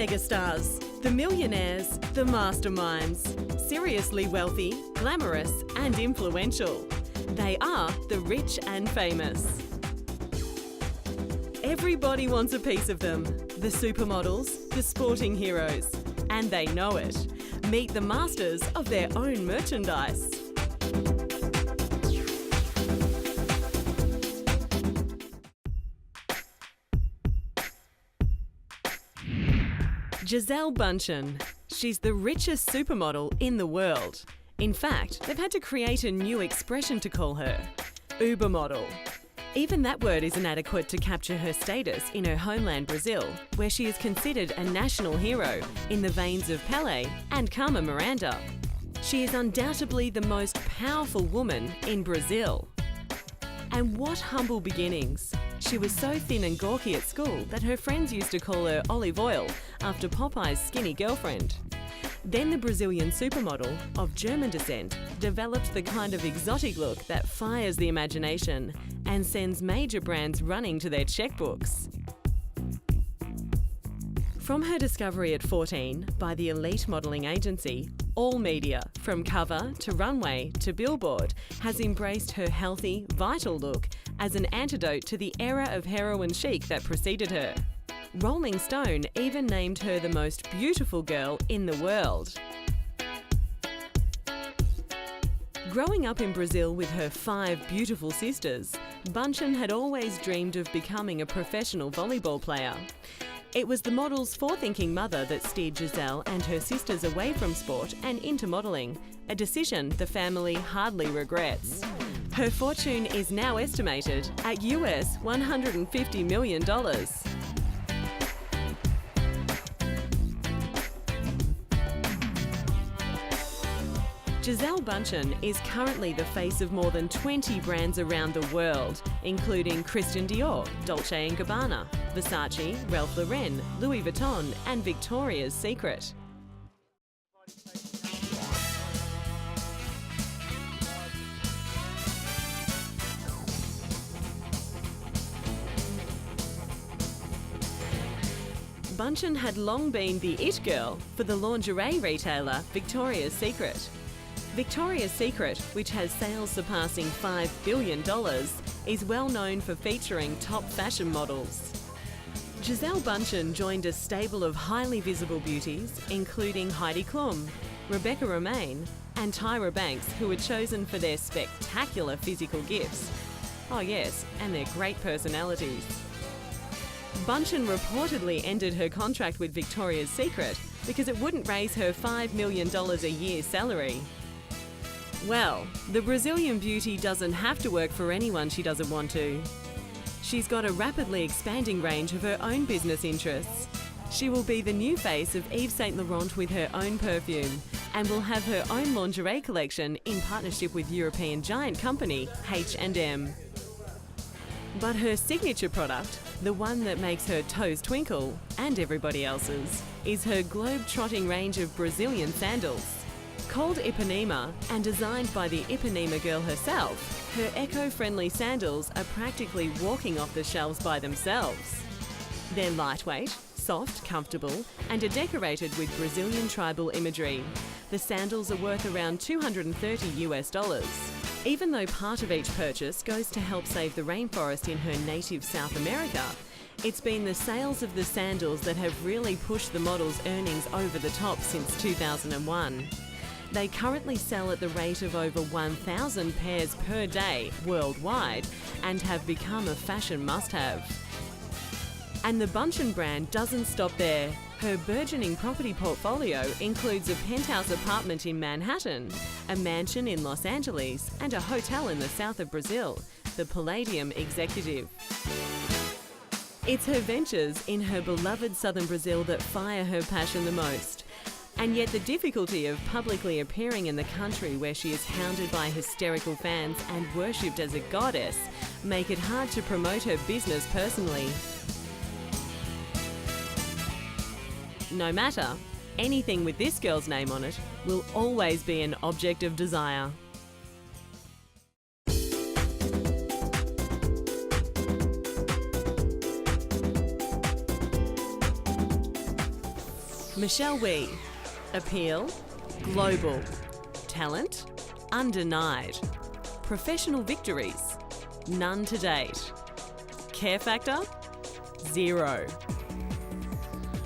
megastars, the millionaires, the masterminds. Seriously wealthy, glamorous and influential. They are the rich and famous. Everybody wants a piece of them. The supermodels, the sporting heroes. And they know it. Meet the masters of their own merchandise. Gisele Bundchen. She's the richest supermodel in the world. In fact, they've had to create a new expression to call her, ubermodel. Even that word isn't adequate to capture her status in her homeland Brazil, where she is considered a national hero in the veins of Pelé and Carmen Miranda. She is undoubtedly the most powerful woman in Brazil. And what humble beginnings. She was so thin and gawky at school that her friends used to call her Olive Oil after Popeye's skinny girlfriend. Then the Brazilian supermodel, of German descent, developed the kind of exotic look that fires the imagination and sends major brands running to their checkbooks. From her discovery at 14 by the elite modelling agency, all media, from cover to runway to billboard, has embraced her healthy, vital look as an antidote to the era of heroin chic that preceded her. Rolling Stone even named her the most beautiful girl in the world. Growing up in Brazil with her 5 beautiful sisters, Bundchen had always dreamed of becoming a professional volleyball player. It was the model's forethinking mother that steered Gisele and her sisters away from sport and into modelling, a decision the family hardly regrets. Her fortune is now estimated at US $150 million. Gisele Bundchen is currently the face of more than 20 brands around the world, including Christian Dior, Dolce & Gabbana, Versace, Ralph Lauren, Louis Vuitton and Victoria's Secret. Bundchen had long been the it girl for the lingerie retailer Victoria's Secret. Victoria's Secret, which has sales surpassing $5 billion, is well known for featuring top fashion models. Gisele Bundchen joined a stable of highly visible beauties, including Heidi Klum, Rebecca Romaine and Tyra Banks, who were chosen for their spectacular physical gifts. Oh yes, and their great personalities. Bundchen reportedly ended her contract with Victoria's Secret because it wouldn't raise her $5 million a year salary. Well, the Brazilian beauty doesn't have to work for anyone she doesn't want to. She's got a rapidly expanding range of her own business interests. She will be the new face of Yves Saint Laurent with her own perfume and will have her own lingerie collection in partnership with European giant company H&M. But her signature product, the one that makes her toes twinkle and everybody else's, is her globe-trotting range of Brazilian sandals. Called Ipanema and designed by the Ipanema girl herself, her eco-friendly sandals are practically walking off the shelves by themselves. They're lightweight, soft, comfortable, and are decorated with Brazilian tribal imagery. The sandals are worth around $230 US. Even though part of each purchase goes to help save the rainforest in her native South America, it's been the sales of the sandals that have really pushed the model's earnings over the top since 2001. They currently sell at the rate of over 1,000 pairs per day worldwide and have become a fashion must-have. And the Bundchen brand doesn't stop there. Her burgeoning property portfolio includes a penthouse apartment in Manhattan, a mansion in Los Angeles, and a hotel in the south of Brazil, the Palladium Executive. It's her ventures in her beloved southern Brazil that fire her passion the most. And yet the difficulty of publicly appearing in the country where she is hounded by hysterical fans and worshipped as a goddess make it hard to promote her business personally. No matter, anything with this girl's name on it will always be an object of desire. Michelle Wie. Appeal, global. Talent, undenied. Professional victories, none to date. Care factor, 0.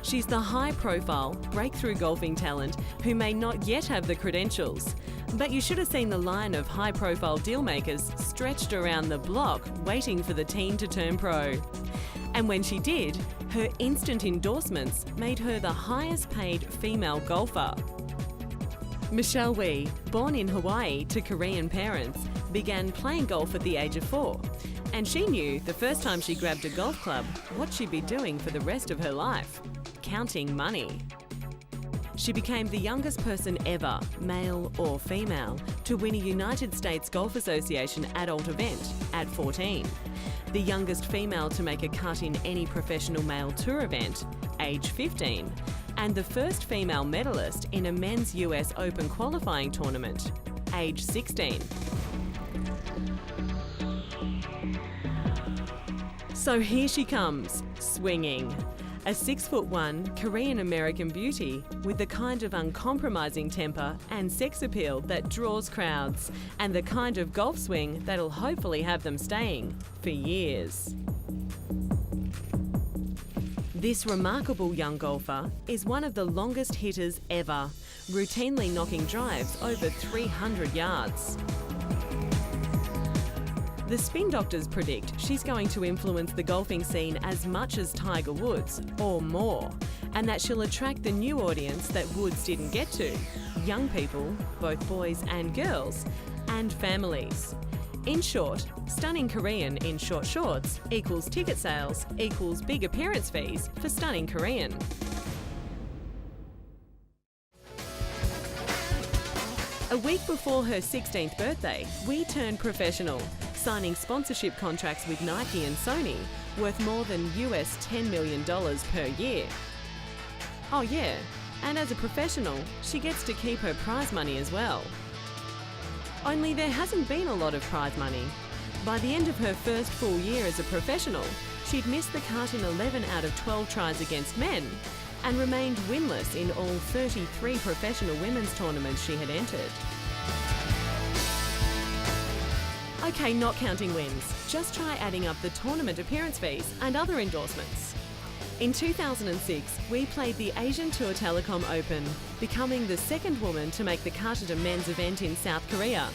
She's the high-profile, breakthrough golfing talent who may not yet have the credentials, but you should have seen the line of high-profile deal-makers stretched around the block waiting for the team to turn pro. And when she did, her instant endorsements made her the highest-paid female golfer. Michelle Wie, born in Hawaii to Korean parents, began playing golf at the age of 4. And she knew the first time she grabbed a golf club what she'd be doing for the rest of her life: counting money. She became the youngest person ever, male or female, to win a United States Golf Association adult event at 14. The youngest female to make a cut in any professional male tour event, age 15. And the first female medalist in a men's US Open qualifying tournament, age 16. So here she comes, swinging. A 6'1" Korean-American beauty with the kind of uncompromising temper and sex appeal that draws crowds, and the kind of golf swing that'll hopefully have them staying for years. This remarkable young golfer is one of the longest hitters ever, routinely knocking drives over 300 yards. The spin doctors predict she's going to influence the golfing scene as much as Tiger Woods, or more, and that she'll attract the new audience that Woods didn't get to: young people, both boys and girls, and families. In short, stunning Korean in short shorts equals ticket sales equals big appearance fees for stunning Korean. A week before her 16th birthday, Wie turned professional, signing sponsorship contracts with Nike and Sony worth more than US $10 million per year. Oh yeah, and as a professional, she gets to keep her prize money as well. Only there hasn't been a lot of prize money. By the end of her first full year as a professional, she'd missed the cut in 11 out of 12 tries against men and remained winless in all 33 professional women's tournaments she had entered. Okay, not counting wins, just try adding up the tournament appearance fees and other endorsements. In 2006, Wie played the Asian Tour Telecom Open, becoming the second woman to make the cut at a men's event in South Korea.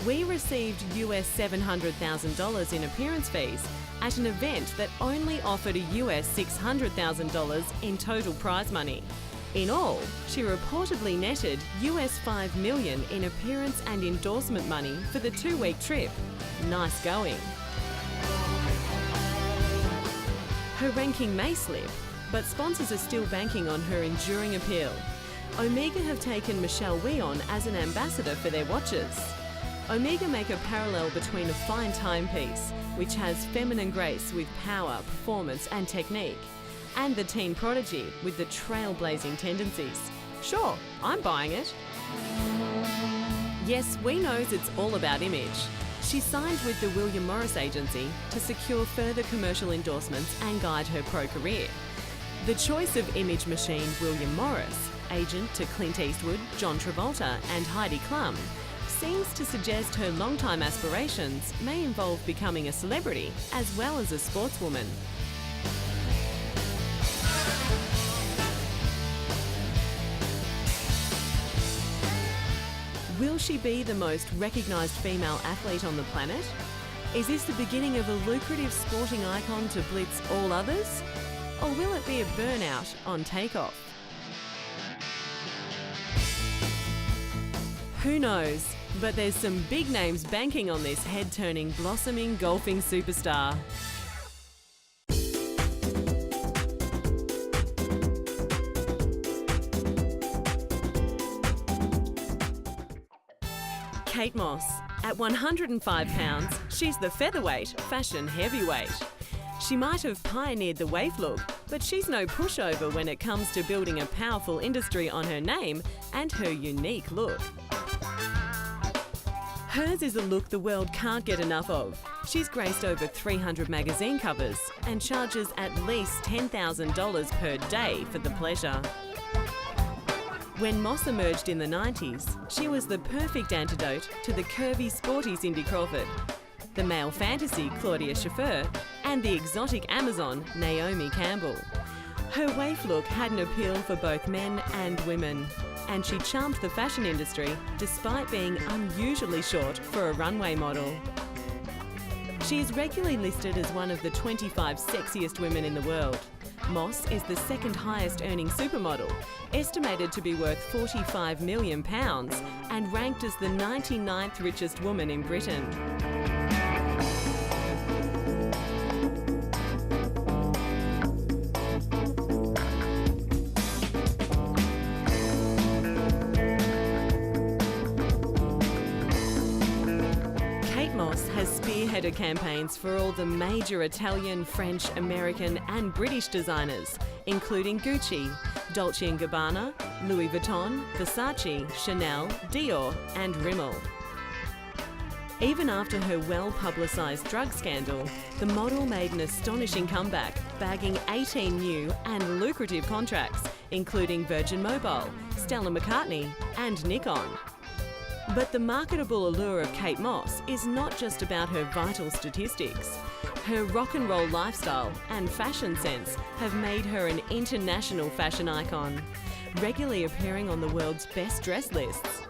Wie received US $700,000 in appearance fees at an event that only offered a US $600,000 in total prize money. In all, she reportedly netted US $5 million in appearance and endorsement money for the 2-week trip. Nice going. Her ranking may slip, but sponsors are still banking on her enduring appeal. Omega have taken Michelle Wie on as an ambassador for their watches. Omega make a parallel between a fine timepiece, which has feminine grace with power, performance and technique, and the teen prodigy with the trailblazing tendencies. Sure, I'm buying it. Yes, Wie knows it's all about image. She signed with the William Morris agency to secure further commercial endorsements and guide her pro career. The choice of image machine William Morris, agent to Clint Eastwood, John Travolta and Heidi Klum, seems to suggest her long-time aspirations may involve becoming a celebrity as well as a sportswoman. Will she be the most recognised female athlete on the planet? Is this the beginning of a lucrative sporting icon to blitz all others? Or will it be a burnout on takeoff? Who knows? But there's some big names banking on this head-turning, blossoming golfing superstar. Kate Moss. At 105 pounds, she's the featherweight fashion heavyweight. She might have pioneered the wave look, but she's no pushover when it comes to building a powerful industry on her name and her unique look. Hers is a look the world can't get enough of. She's graced over 300 magazine covers and charges at least $10,000 per day for the pleasure. When Moss emerged in the 90s, she was the perfect antidote to the curvy, sporty Cindy Crawford, the male fantasy Claudia Schiffer, and the exotic Amazon Naomi Campbell. Her waif look had an appeal for both men and women, and she charmed the fashion industry despite being unusually short for a runway model. She is regularly listed as one of the 25 sexiest women in the world. Moss is the second highest earning supermodel, estimated to be worth £45 million and ranked as the 99th richest woman in Britain. Moss has spearheaded campaigns for all the major Italian, French, American and British designers, including Gucci, Dolce & Gabbana, Louis Vuitton, Versace, Chanel, Dior and Rimmel. Even after her well-publicised drug scandal, the model made an astonishing comeback, bagging 18 new and lucrative contracts, including Virgin Mobile, Stella McCartney and Nikon. But the marketable allure of Kate Moss is not just about her vital statistics. Her rock and roll lifestyle and fashion sense have made her an international fashion icon, regularly appearing on the world's best dressed lists.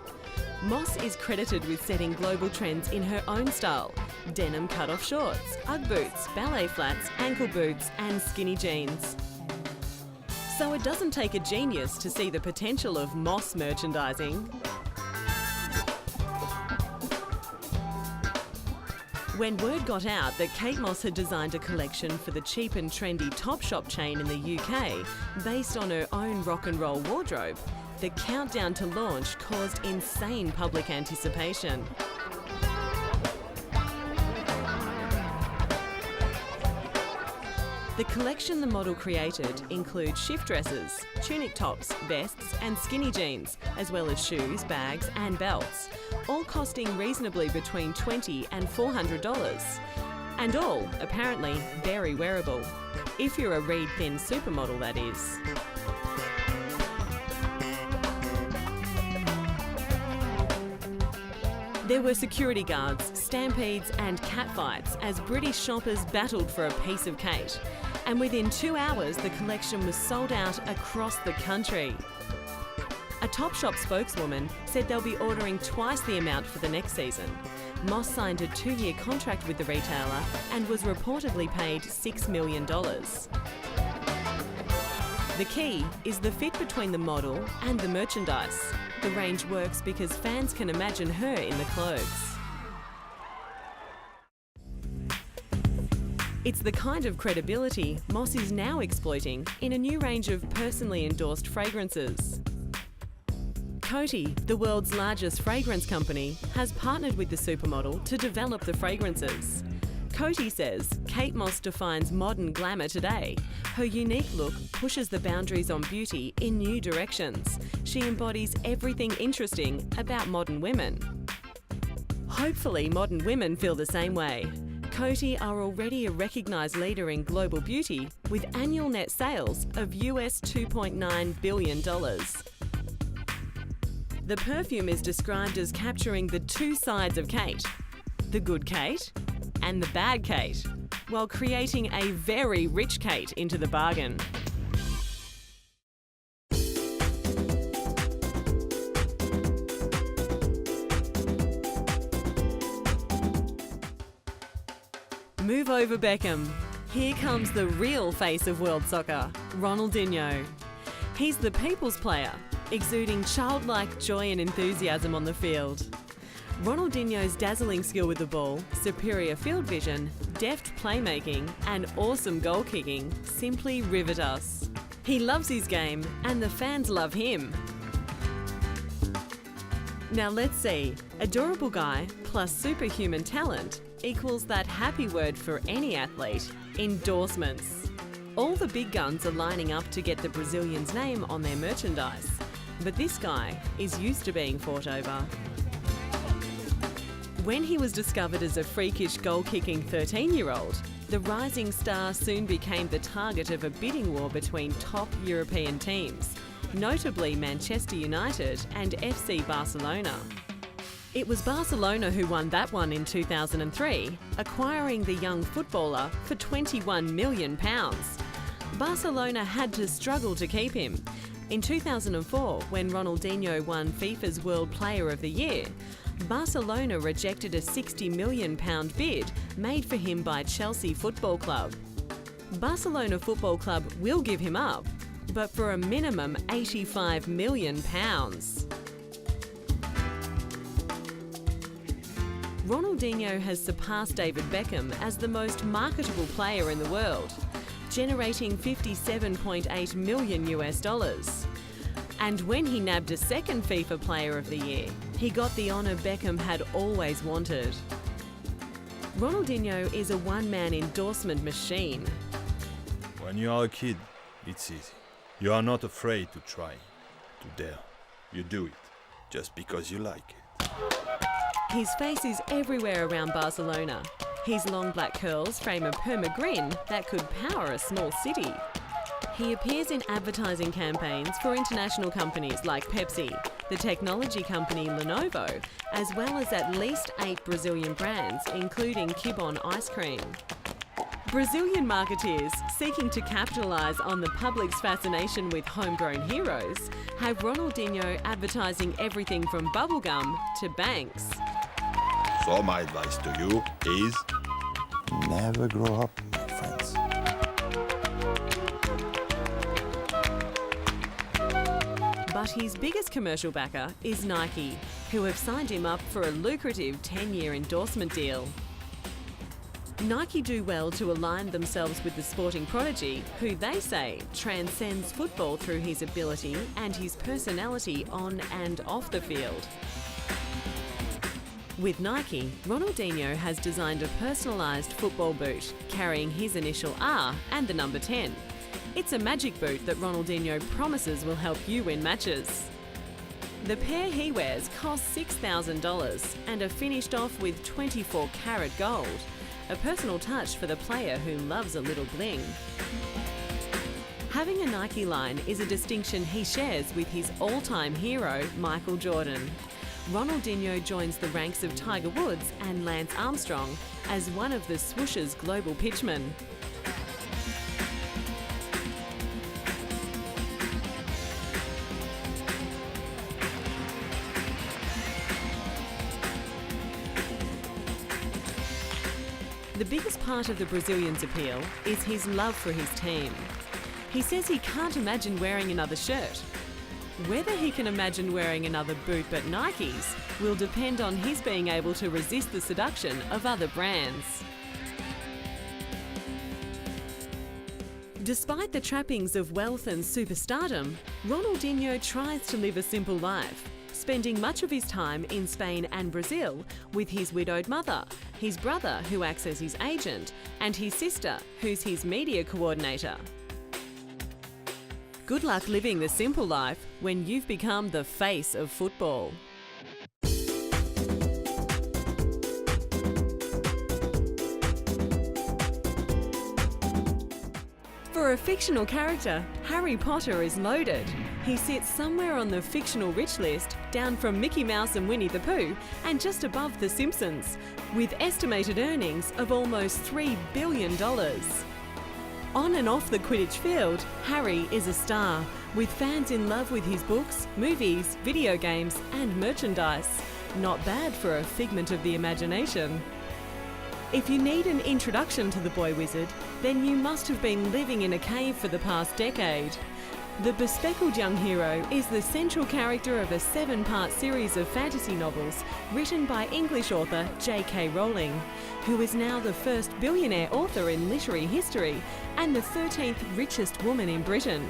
Moss is credited with setting global trends in her own style: denim cut-off shorts, Ugg boots, ballet flats, ankle boots and skinny jeans. So it doesn't take a genius to see the potential of Moss merchandising. When word got out that Kate Moss had designed a collection for the cheap and trendy Topshop chain in the UK, based on her own rock and roll wardrobe, the countdown to launch caused insane public anticipation. The collection the model created includes shift dresses, tunic tops, vests and skinny jeans, as well as shoes, bags and belts, all costing reasonably between $20 and $400. And all, apparently, very wearable. If you're a reed-thin supermodel, that is. There were security guards, stampedes and catfights as British shoppers battled for a piece of Kate. And within 2 hours, the collection was sold out across the country. A Topshop spokeswoman said they'll be ordering twice the amount for the next season. Moss signed a 2-year contract with the retailer and was reportedly paid $6 million. The key is the fit between the model and the merchandise. The range works because fans can imagine her in the clothes. It's the kind of credibility Moss is now exploiting in a new range of personally endorsed fragrances. Coty, the world's largest fragrance company, has partnered with the supermodel to develop the fragrances. Coty says Kate Moss defines modern glamour today. Her unique look pushes the boundaries on beauty in new directions. She embodies everything interesting about modern women. Hopefully, modern women feel the same way. Coty are already a recognised leader in global beauty with annual net sales of US $2.9 billion. The perfume is described as capturing the two sides of Kate, the good Kate and the bad Kate, while creating a very rich Kate into the bargain. Move over Beckham. Here comes the real face of world soccer, Ronaldinho. He's the people's player, exuding childlike joy and enthusiasm on the field. Ronaldinho's dazzling skill with the ball, superior field vision, deft playmaking and awesome goal kicking simply rivet us. He loves his game and the fans love him. Now let's see, adorable guy plus superhuman talent equals that happy word for any athlete, endorsements. All the big guns are lining up to get the Brazilian's name on their merchandise, but this guy is used to being fought over. When he was discovered as a freakish goal-kicking 13-year-old, the rising star soon became the target of a bidding war between top European teams. notably Manchester United and FC Barcelona. It was Barcelona who won that one in 2003, acquiring the young footballer for £21 million. Barcelona had to struggle to keep him. In 2004, when Ronaldinho won FIFA's World Player of the Year, Barcelona rejected a £60 million bid made for him by Chelsea Football Club. Barcelona Football Club will give him up, but for a minimum £85 million. Ronaldinho has surpassed David Beckham as the most marketable player in the world, generating $57.8 million. And when he nabbed a second FIFA Player of the Year, he got the honour Beckham had always wanted. Ronaldinho is a one-man endorsement machine. When you are a kid, it's easy. You are not afraid to try, to dare. You do it, just because you like it. His face is everywhere around Barcelona. His long black curls frame a perma grin that could power a small city. He appears in advertising campaigns for international companies like Pepsi, the technology company Lenovo, as well as at least 8 Brazilian brands, including Kibon ice cream. Brazilian marketeers seeking to capitalise on the public's fascination with homegrown heroes have Ronaldinho advertising everything from bubblegum to banks. So my advice to you is never grow up, my friends. But his biggest commercial backer is Nike, who have signed him up for a lucrative 10-year endorsement deal. Nike do well to align themselves with the sporting prodigy, who they say transcends football through his ability and his personality on and off the field. With Nike, Ronaldinho has designed a personalised football boot carrying his initial R and the number 10. It's a magic boot that Ronaldinho promises will help you win matches. The pair he wears cost $6,000 and are finished off with 24-carat gold, a personal touch for the player who loves a little bling. Having a Nike line is a distinction he shares with his all-time hero, Michael Jordan. Ronaldinho joins the ranks of Tiger Woods and Lance Armstrong as one of the swoosh's global pitchmen. The biggest part of the Brazilian's appeal is his love for his team. He says he can't imagine wearing another shirt. Whether he can imagine wearing another boot but Nike's will depend on his being able to resist the seduction of other brands. Despite the trappings of wealth and superstardom, Ronaldinho tries to live a simple life, spending much of his time in Spain and Brazil with his widowed mother, his brother who acts as his agent, and his sister who's his media coordinator. Good luck living the simple life when you've become the face of football. For a fictional character, Harry Potter is loaded. He sits somewhere on the fictional rich list, down from Mickey Mouse and Winnie the Pooh, and just above The Simpsons, with estimated earnings of almost $3 billion. On and off the Quidditch field, Harry is a star, with fans in love with his books, movies, video games, and merchandise. Not bad for a figment of the imagination. If you need an introduction to the boy wizard, then you must have been living in a cave for the past decade. The bespectacled young hero is the central character of a 7-part series of fantasy novels written by English author J.K. Rowling, who is now the first billionaire author in literary history and the 13th richest woman in Britain.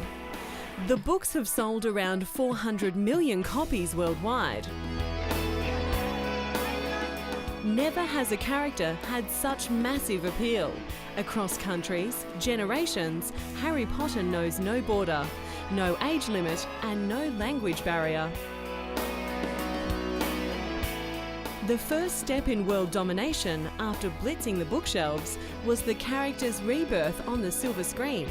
The books have sold around 400 million copies worldwide. Never has a character had such massive appeal. Across countries, generations, Harry Potter knows no border, no age limit, and no language barrier. The first step in world domination after blitzing the bookshelves was the character's rebirth on the silver screen.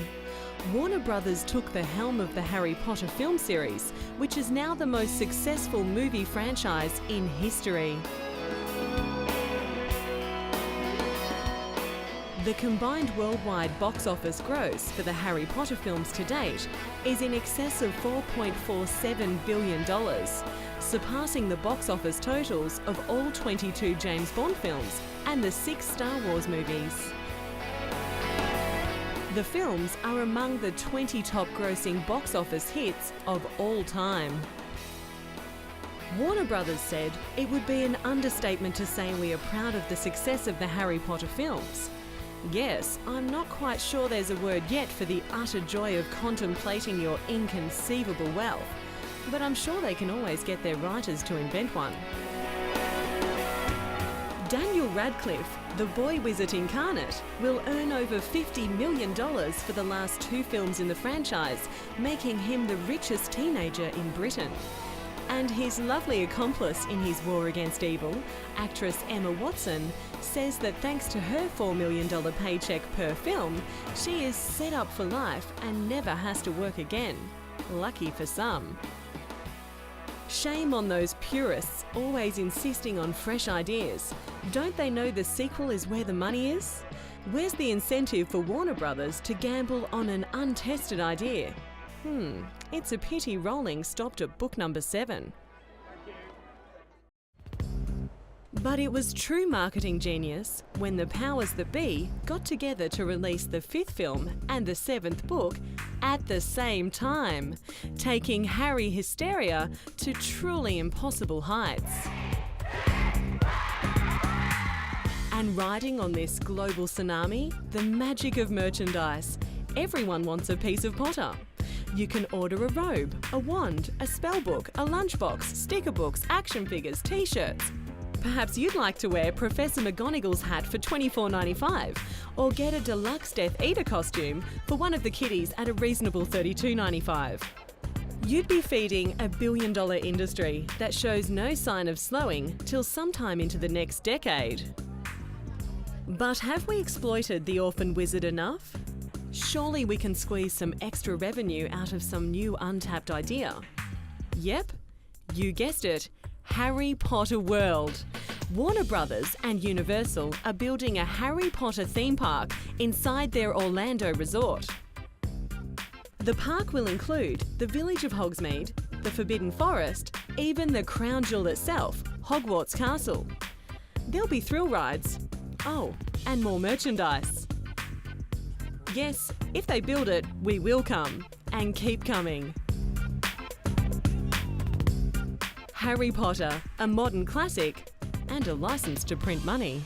Warner Brothers took the helm of the Harry Potter film series, which is now the most successful movie franchise in history. The combined worldwide box office gross for the Harry Potter films to date is in excess of $4.47 billion, surpassing the box office totals of all 22 James Bond films and the 6 Star Wars movies. The films are among the 20 top grossing box office hits of all time. Warner Brothers said it would be an understatement to say we are proud of the success of the Harry Potter films. Yes, I'm not quite sure there's a word yet for the utter joy of contemplating your inconceivable wealth, but I'm sure they can always get their writers to invent one. Daniel Radcliffe, the boy wizard incarnate, will earn over $50 million for the last 2 films in the franchise, making him the richest teenager in Britain. And his lovely accomplice in his war against evil, actress Emma Watson, says that thanks to her $4 million paycheck per film, she is set up for life and never has to work again. Lucky for some. Shame on those purists always insisting on fresh ideas. Don't they know the sequel is where the money is? Where's the incentive for Warner Brothers to gamble on an untested idea? It's a pity Rowling stopped at book number 7. But it was true marketing genius when the powers that be got together to release the 5th film and the 7th book at the same time, taking Harry hysteria to truly impossible heights. And riding on this global tsunami, the magic of merchandise. Everyone wants a piece of Potter. You can order a robe, a wand, a spellbook, a lunchbox, sticker books, action figures, t-shirts. Perhaps you'd like to wear Professor McGonagall's hat for $24.95 or get a deluxe Death Eater costume for one of the kiddies at a reasonable $32.95. You'd be feeding a billion-dollar industry that shows no sign of slowing till sometime into the next decade. But have we exploited the orphan wizard enough? Surely we can squeeze some extra revenue out of some new untapped idea. Yep, you guessed it, Harry Potter World. Warner Brothers and Universal are building a Harry Potter theme park inside their Orlando resort. The park will include the village of Hogsmeade, the Forbidden Forest, even the crown jewel itself, Hogwarts Castle. There'll be thrill rides. Oh, and more merchandise. Yes, if they build it, we will come, and keep coming. Harry Potter, a modern classic, and a license to print money.